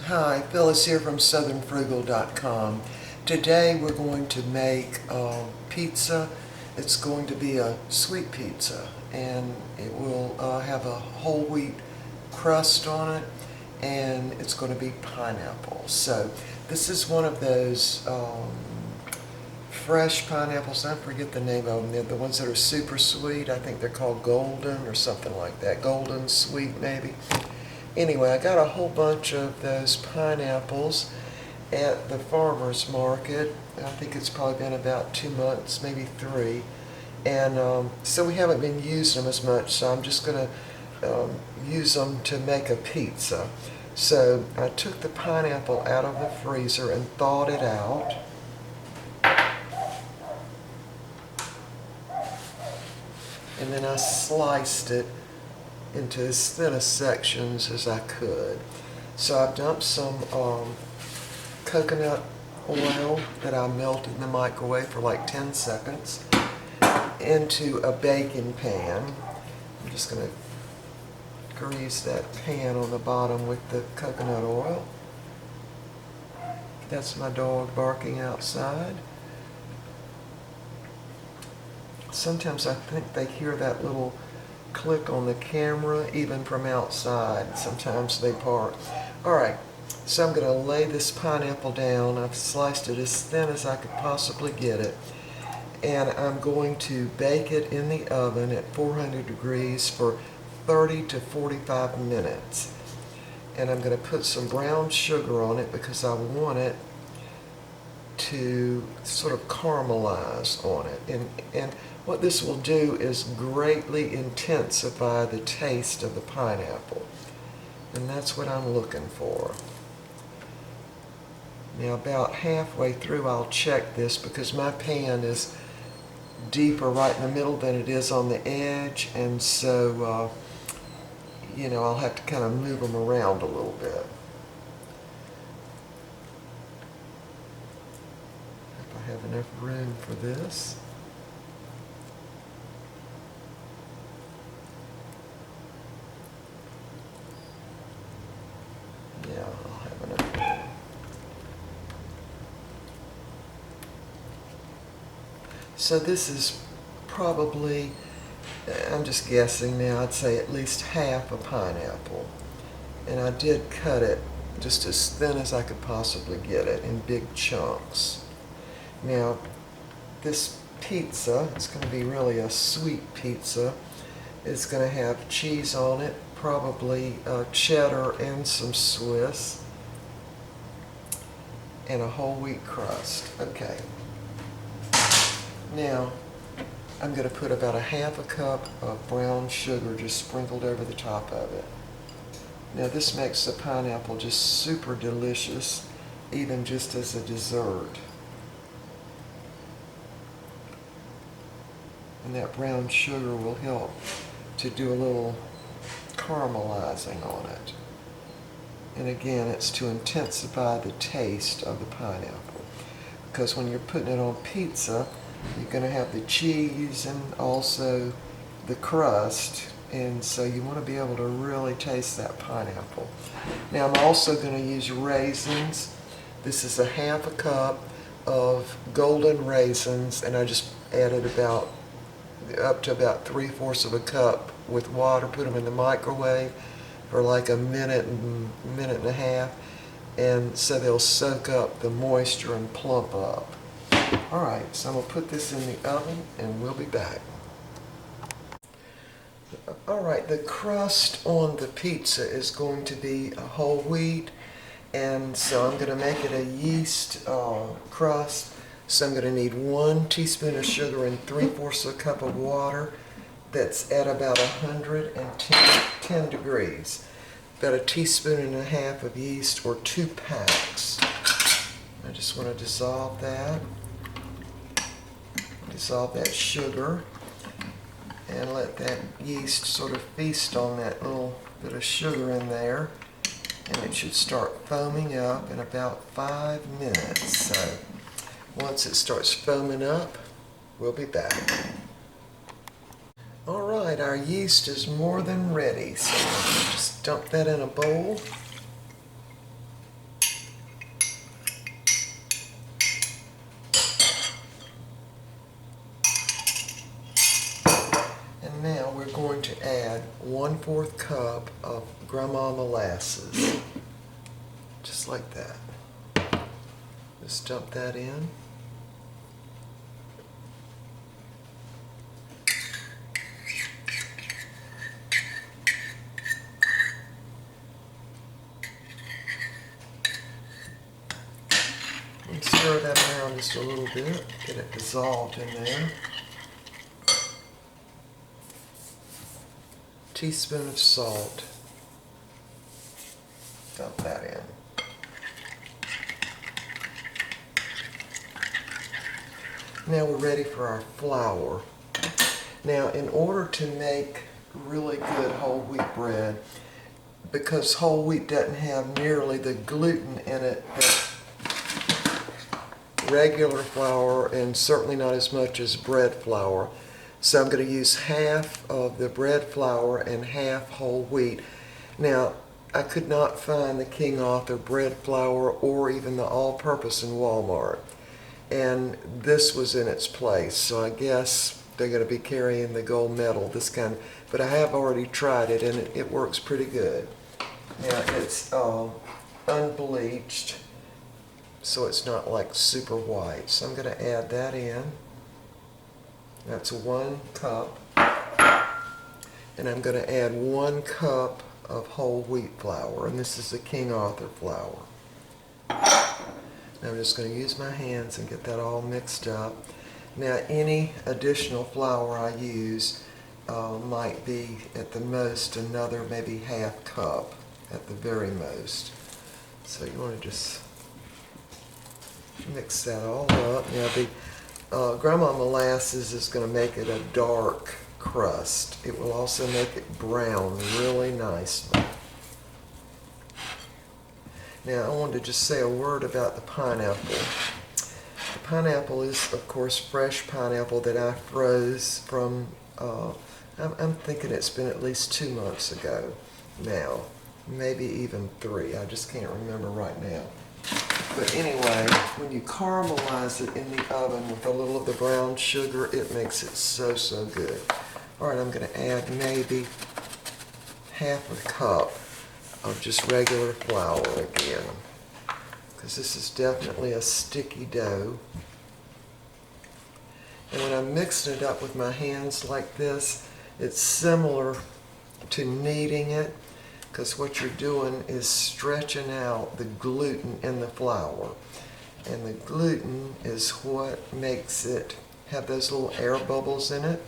Hi, Phyllis here from southernfrugal.com. Today we're going to make pizza. It's going to be a sweet pizza, and it will have a whole wheat crust on it, and it's going to be pineapple. So this is one of those fresh pineapples. I forget the name of them. They're the ones that are super sweet. I think they're called golden or something like that. Golden sweet maybe. Anyway, I got a whole bunch of those pineapples at the farmer's market. I think it's probably been about 2 months, maybe 3. And so we haven't been using them as much, so I'm just going to use them to make a pizza. So I took the pineapple out of the freezer and thawed it out. And then I sliced it into as thin a sections as I could. So I've dumped some coconut oil that I melted in the microwave for like 10 seconds into a baking pan. I'm just going to grease that pan on the bottom with the coconut oil. That's my dog barking outside. Sometimes I think they hear that little click on the camera even from outside. Sometimes they bark. Alright, so I'm going to lay this pineapple down. I've sliced it as thin as I could possibly get it, and I'm going to bake it in the oven at 400 degrees for 30 to 45 minutes. And I'm going to put some brown sugar on it because I want it to sort of caramelize on it. And what this will do is greatly intensify the taste of the pineapple. And that's what I'm looking for. Now about halfway through I'll check this because my pan is deeper right in the middle than it is on the edge, and so I'll have to kind of move them around a little bit. If I have enough room for this. Yeah, I'll have enough room. So this is probably, I'm just guessing now, I'd say at least half a pineapple. And I did cut it just as thin as I could possibly get it in big chunks. Now, this pizza, it's going to be really a sweet pizza. It's going to have cheese on it, probably cheddar and some Swiss, and a whole wheat crust. Okay. Now, I'm going to put about a half a cup of brown sugar just sprinkled over the top of it. Now this makes the pineapple just super delicious, even just as a dessert. And that brown sugar will help to do a little caramelizing on it. And again, it's to intensify the taste of the pineapple. Because when you're putting it on pizza, you're going to have the cheese and also the crust, and so you want to be able to really taste that pineapple. Now I'm also going to use raisins. This is a half a cup of golden raisins, and I just added up to about 3/4 of a cup with water. Put them in the microwave for like a minute and a half, and so they'll soak up the moisture and plump up. Alright, so I'm going to put this in the oven and we'll be back. Alright, the crust on the pizza is going to be a whole wheat, and so I'm going to make it a yeast crust. So I'm going to need 1 teaspoon of sugar and 3/4 of a cup of water that's at about 110 degrees. About a teaspoon and a half of yeast, or 2 packs. I just want to dissolve that. Dissolve that sugar and let that yeast sort of feast on that little bit of sugar in there, and it should start foaming up in about 5 minutes. So once it starts foaming up, we'll be back. Alright, our yeast is more than ready, so just dump that in a bowl. 1/4 cup of grandma molasses. Just like that. Just dump that in. And stir that around just a little bit, get it dissolved in there. Teaspoon of salt. Dump that in. Now we're ready for our flour. Now, in order to make really good whole wheat bread, because whole wheat doesn't have nearly the gluten in it that regular flour, and certainly not as much as bread flour. So I'm going to use half of the bread flour and half whole wheat. Now, I could not find the King Arthur bread flour or even the all-purpose in Walmart. And this was in its place, so I guess they're going to be carrying the gold medal, this kind. But I have already tried it, and it works pretty good. Now, it's unbleached, so it's not like super white. So I'm going to add that in. That's 1 cup. And I'm going to add 1 cup of whole wheat flour, and this is the King Arthur flour. Now I'm just going to use my hands and get that all mixed up. Now, any additional flour I use might be at the most another maybe ½ cup at the very most. So you want to just mix that all up. Now the grandma molasses is going to make it a dark crust. It will also make it brown really nicely. Now I wanted to just say a word about the pineapple. The pineapple is, of course, fresh pineapple that I froze from, I'm thinking it's been at least 2 months ago now, maybe even 3. I just can't remember right now. But anyway, when you caramelize it in the oven with a little of the brown sugar, it makes it so, so good. All right, I'm going to add maybe ½ cup of just regular flour again, because this is definitely a sticky dough. And when I'm mixing it up with my hands like this, it's similar to kneading it, because what you're doing is stretching out the gluten in the flour. And the gluten is what makes it have those little air bubbles in it,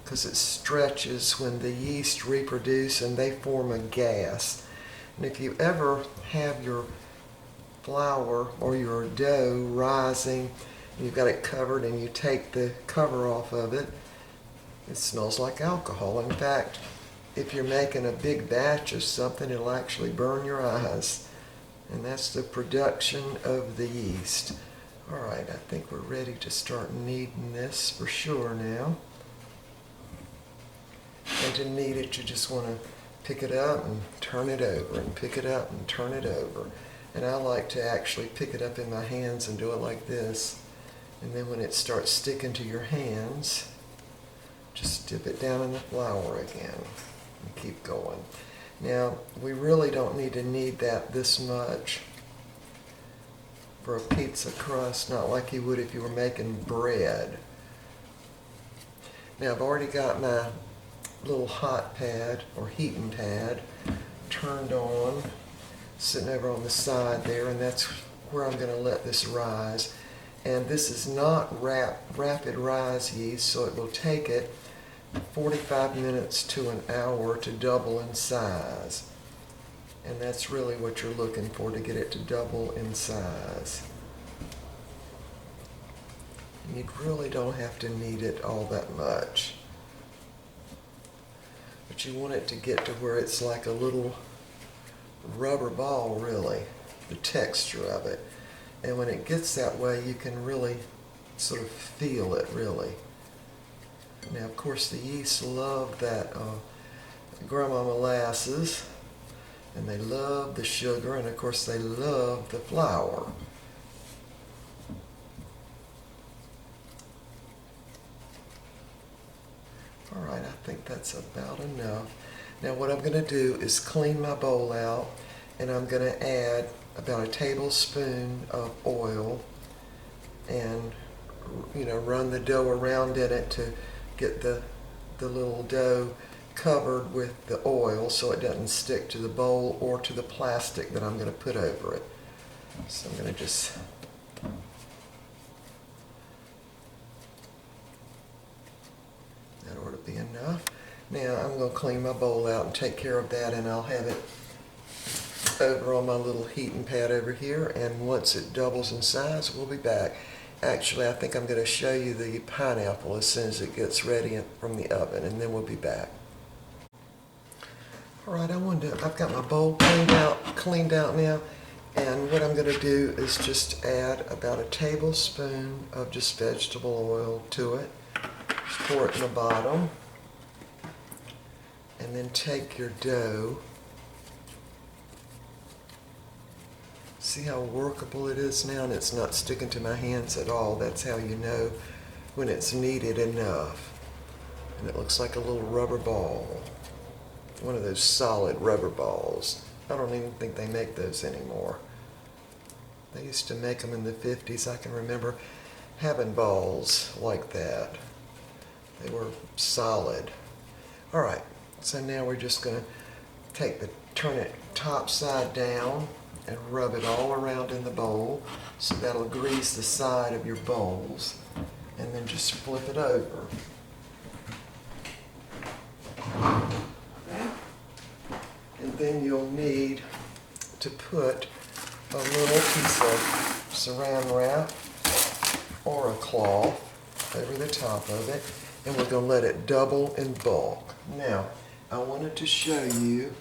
because it stretches when the yeast reproduce and they form a gas. And if you ever have your flour or your dough rising, and you've got it covered and you take the cover off of it, it smells like alcohol. In fact, if you're making a big batch of something, it'll actually burn your eyes. And that's the production of the yeast. All right, I think we're ready to start kneading this for sure now. And to knead it, you just want to pick it up and turn it over, and pick it up and turn it over. And I like to actually pick it up in my hands and do it like this. And then when it starts sticking to your hands, just dip it down in the flour again and keep going. Now, we really don't need to knead that this much for a pizza crust, not like you would if you were making bread. Now, I've already got my little hot pad or heating pad turned on, sitting over on the side there, and that's where I'm going to let this rise. And this is not rapid rise yeast, so it will take it 45 minutes to an hour to double in size. And that's really what you're looking for, to get it to double in size. And you really don't have to knead it all that much. But you want it to get to where it's like a little rubber ball, really, the texture of it. And when it gets that way, you can really sort of feel it, really. Now, of course, the yeast love that grandma molasses, and they love the sugar, and of course they love the flour. All right, I think that's about enough. Now what I'm going to do is clean my bowl out, and I'm going to add about a tablespoon of oil and run the dough around in it to get the little dough covered with the oil so it doesn't stick to the bowl or to the plastic that I'm going to put over it. So I'm going to just that ought to be enough. Now I'm going to clean my bowl out and take care of that, and I'll have it over on my little heating pad over here, and once it doubles in size we'll be back. Actually, I think I'm going to show you the pineapple as soon as it gets ready from the oven, and then we'll be back. Alright, I've got my bowl cleaned out now, and what I'm going to do is just add about a tablespoon of just vegetable oil to it. Just pour it in the bottom, and then take your dough. See how workable it is now, and it's not sticking to my hands at all. That's how you know when it's kneaded enough. And it looks like a little rubber ball. One of those solid rubber balls. I don't even think they make those anymore. They used to make them in the 50s. I can remember having balls like that. They were solid. Alright, so now we're just going to turn it top side down and rub it all around in the bowl, so that'll grease the side of your bowls, and then just flip it over. And then you'll need to put a little piece of saran wrap or a cloth over the top of it, and we're going to let it double in bulk. Now, I wanted to show you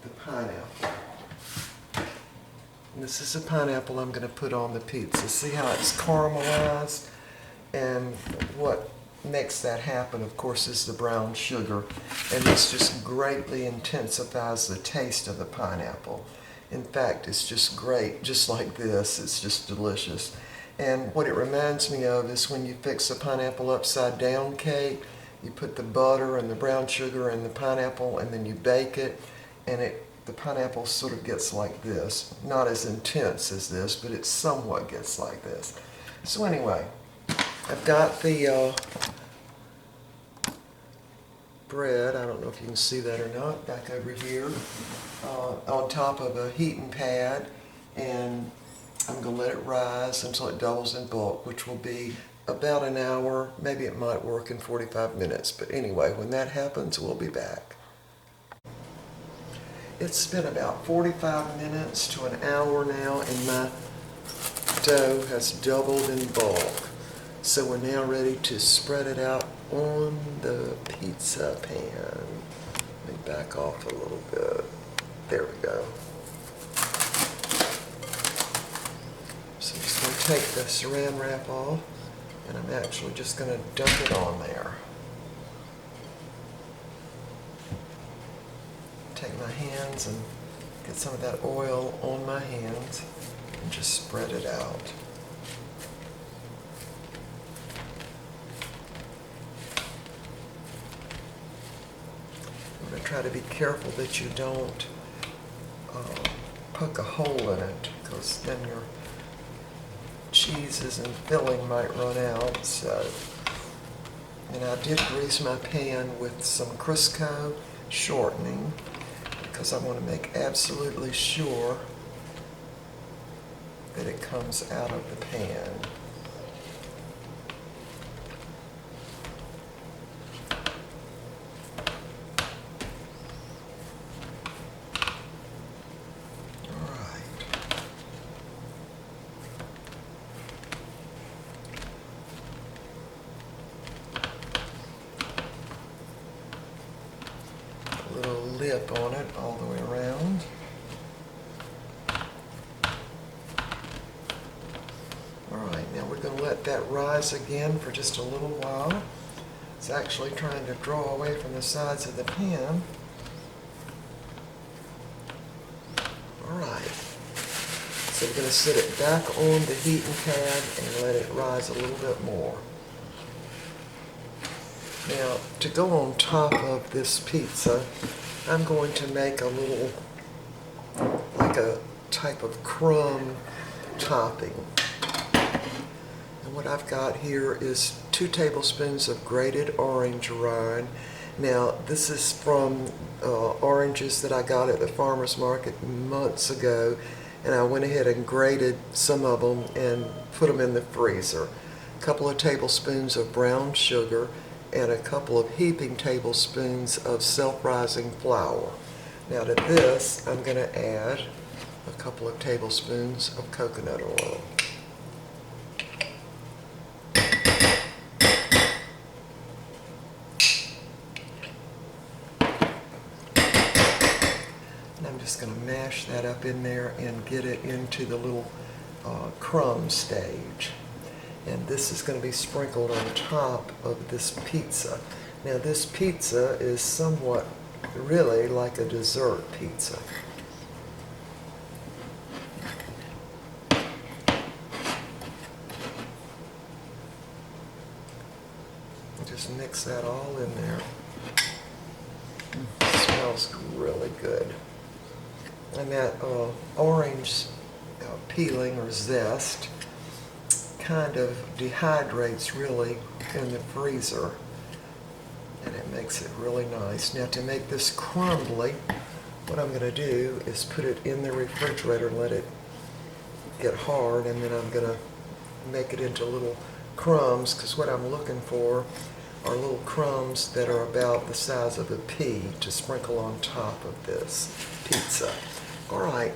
the pineapple. This is a pineapple I'm going to put on the pizza. See how it's caramelized? And what makes that happen, of course, is the brown sugar. And this just greatly intensifies the taste of the pineapple. In fact, it's just great, just like this. It's just delicious. And what it reminds me of is when you fix a pineapple upside down cake, you put the butter and the brown sugar and the pineapple, and then you bake it, and the pineapple sort of gets like this. Not as intense as this, but it somewhat gets like this. So anyway, I've got the bread, I don't know if you can see that or not, back over here, on top of a heating pad, and I'm going to let it rise until it doubles in bulk, which will be about an hour. Maybe it might work in 45 minutes, but anyway, when that happens, we'll be back. It's been about 45 minutes to an hour now, and my dough has doubled in bulk. So we're now ready to spread it out on the pizza pan. Let me back off a little bit. There we go. So I'm just going to take the saran wrap off, and I'm actually just going to dump it on there. Take my hands and get some of that oil on my hands and just spread it out. I'm going to try to be careful that you don't poke a hole in it, because then your cheeses and filling might run out. So, and I did grease my pan with some Crisco shortening, because I want to make absolutely sure that it comes out of the pan. Lip on it all the way around. Alright, now we're going to let that rise again for just a little while. It's actually trying to draw away from the sides of the pan. Alright, so we're going to set it back on the heating pad and let it rise a little bit more. Now, to go on top of this pizza, I'm going to make a little, like a type of crumb topping. And what I've got here is 2 tablespoons of grated orange rind. Now, this is from oranges that I got at the farmer's market months ago, and I went ahead and grated some of them and put them in the freezer. A couple of tablespoons of brown sugar and a couple of heaping tablespoons of self-rising flour. Now to this, I'm going to add a couple of tablespoons of coconut oil. And I'm just going to mash that up in there and get it into the little crumb stage. And this is going to be sprinkled on top of this pizza. Now this pizza is somewhat really like a dessert pizza. Just mix that all in there. It smells really good. And that orange peeling or zest kind of dehydrates really in the freezer, and it makes it really nice. Now to make this crumbly, what I'm going to do is put it in the refrigerator and let it get hard, and then I'm going to make it into little crumbs, because what I'm looking for are little crumbs that are about the size of a pea to sprinkle on top of this pizza. Alright,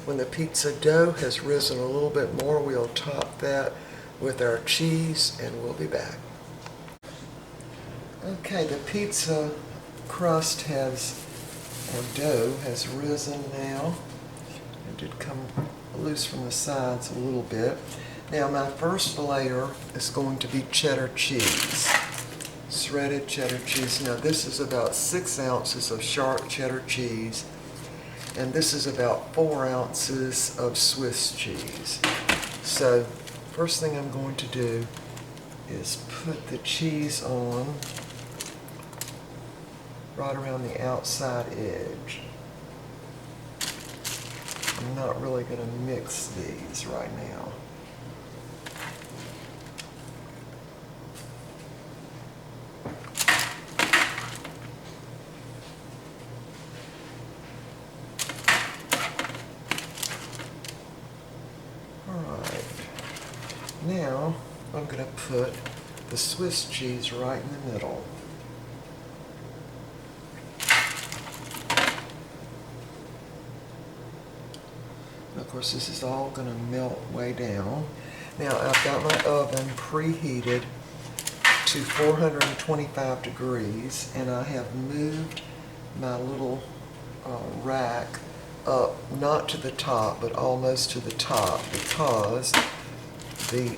when the pizza dough has risen a little bit more, we'll top that with our cheese, and we'll be back. Okay, the pizza crust or dough has risen now. It did come loose from the sides a little bit. Now my first layer is going to be cheddar cheese, shredded cheddar cheese. Now this is about 6 ounces of sharp cheddar cheese, and this is about 4 ounces of Swiss cheese. So first thing I'm going to do is put the cheese on right around the outside edge. I'm not really going to mix these right now. Now, I'm going to put the Swiss cheese right in the middle. And of course, this is all going to melt way down. Now, I've got my oven preheated to 425 degrees, and I have moved my little rack up, not to the top, but almost to the top, because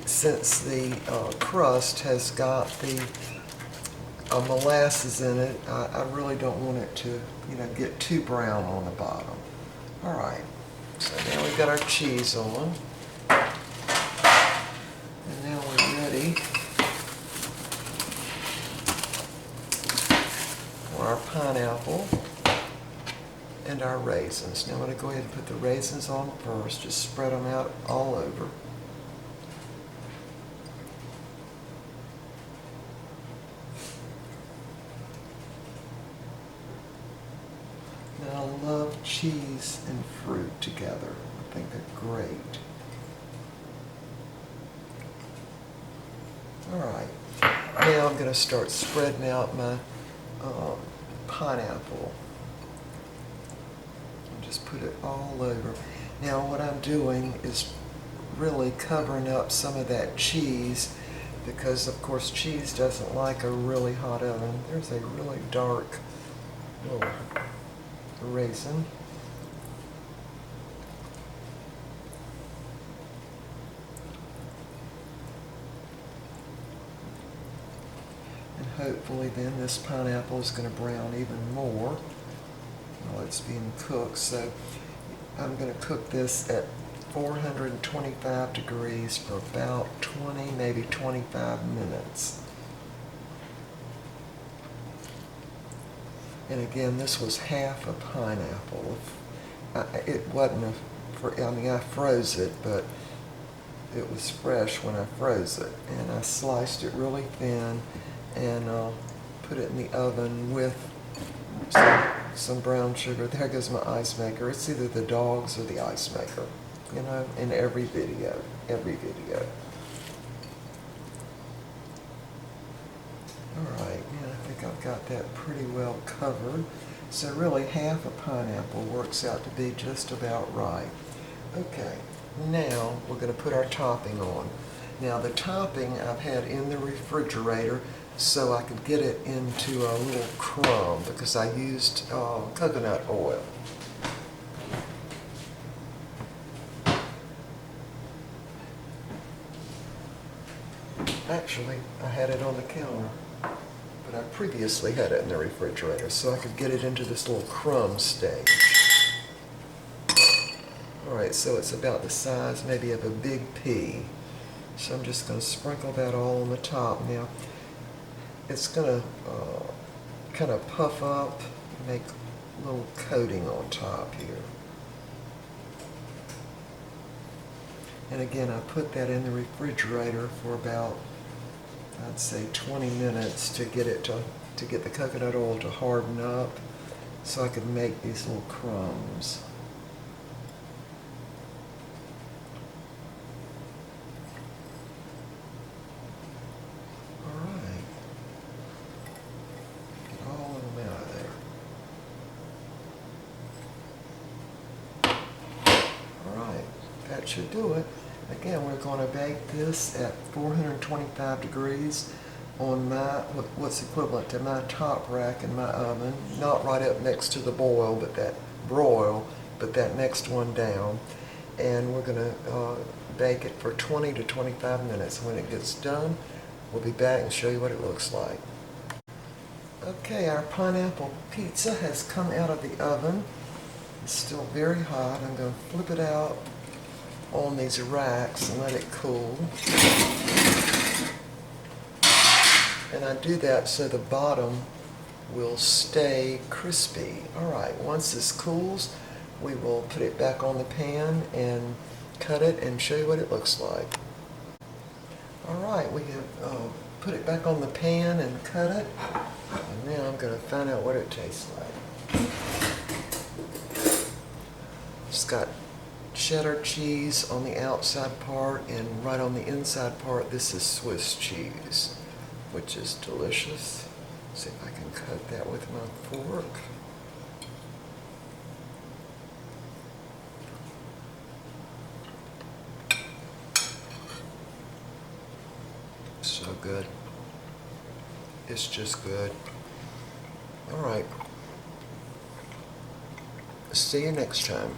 since the crust has got the molasses in it, I really don't want it to, get too brown on the bottom. All right, so now we've got our cheese on, and now we're ready for our pineapple and our raisins. Now I'm going to go ahead and put the raisins on first, just spread them out all over. Now I love cheese and fruit together. I think they're great. Alright, now I'm going to start spreading out my pineapple. And just put it all over. Now what I'm doing is really covering up some of that cheese, because of course cheese doesn't like a really hot oven. There's a really dark little raisin. And hopefully then this pineapple is going to brown even more while it's being cooked. So I'm going to cook this at 425 degrees for about 20, maybe 25 minutes. And again, this was half a pineapple. It wasn't I froze it, but it was fresh when I froze it. And I sliced it really thin and put it in the oven with some brown sugar. There goes my ice maker. It's either the dogs or the ice maker, you know, in every video. All right, yeah, I think I've got that pretty well covered. So really half a pineapple works out to be just about right. Okay, now we're going to put our topping on. Now the topping I've had in the refrigerator so I could get it into a little crumb because I used coconut oil. Actually, I had it on the counter, but I previously had it in the refrigerator so I could get it into this little crumb stage. Alright, so it's about the size maybe of a big pea. So I'm just going to sprinkle that all on the top. Now, it's going to kind of puff up, make a little coating on top here. And again, I put that in the refrigerator for about, I'd say 20 minutes to get it to get the coconut oil to harden up so I could make these little crumbs. Alright. Get all of them out of there. Alright, that should do it. Again, we're going to bake this at 425 degrees on what's equivalent to my top rack in my oven. Not right up next to the broil, but that next one down. And we're going to bake it for 20 to 25 minutes. When it gets done, we'll be back and show you what it looks like. Okay, our pineapple pizza has come out of the oven. It's still very hot. I'm going to flip it out on these racks and let it cool. And I do that so the bottom will stay crispy. Alright, once this cools, we will put it back on the pan and cut it and show you what it looks like. Alright, we have put it back on the pan and cut it. And now I'm going to find out what it tastes like. It's got cheddar cheese on the outside part, and right on the inside part this is Swiss cheese, which is delicious. See if I can cut that with my fork. So good. It's just good. All right. See you next time.